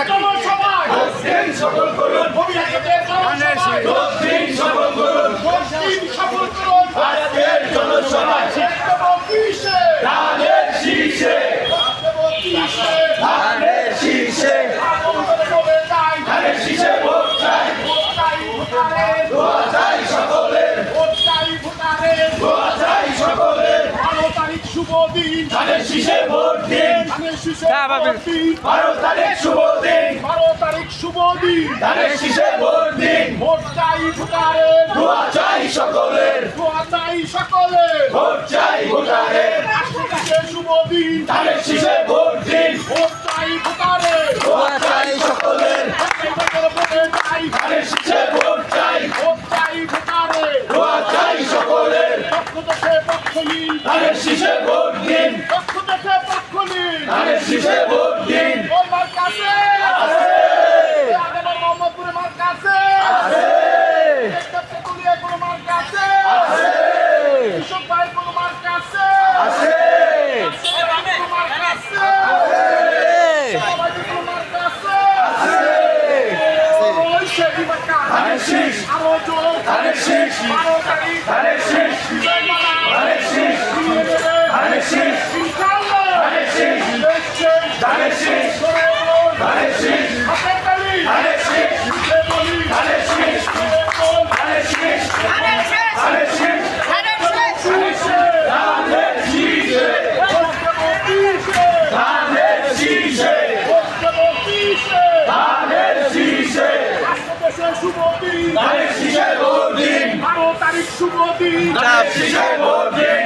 জনসভায় সকল করুন সকল করুন আজকের জনসভায় ধানের শীষে ধানের শীষে ধানের শীষে ভোট চাই দোয়া চাই সকলের দোয়া চাই সকলের 12 তারিখ শুভ দিন ধানের শীষে ভোট দিন 12 তারিখ শুভ দিন 12 তারিখ শুভ দিন ধানের শীষে ভোট দিন ভোট চাই ভোটারের দোয়া চাই সকলের দোয়া চাই সকলের ভোট চাই ভোটারের শুভ দিন ধানের শীষে ভোট দিন ভোট চাই ভোটারের দোয়া চাই সকলের ধানের শীষে ভোট চাই ভোট চাই ভোটারের দোয়া চাই সকলের পক্ষ দেখে পক্ষ নিন ধানের শীষে ভোট দিন পক্ষ দেখে পক্ষ নিন ধানের শীষে ভোট দিন ওই মার কাছে আগামী মোহাম্মদপুরে মার কাছে তেতুলিয়া কোনো মার কাছে কৃষক ভাইয়ের কোনো মার কাছে কোনো মার কাছে সবাই কোনো মার কাছে ওই সেই মার্কা ধানের শীষ আরো জোর ধানের শীষ 12 তারিখ ধানের শীষ বিজয়মালা ধানের শীষ দিয়ে দেবে ধানের শীষ ইনশাআল্লাহ ধানের শীষ দেখছেন ধানের শীষ ধানের শীষ হাতের তালি ধানের শীষ দিতে বলি ধানের শীষ ধানের শীষ ধানের শীষ ধানের শীষে ধানের শীষে ধানের শীষে শুভ দিন ধানের শীষে ভোট দিন 12 তারিখ শুভ দিন ধানের শীষে ভোট দিন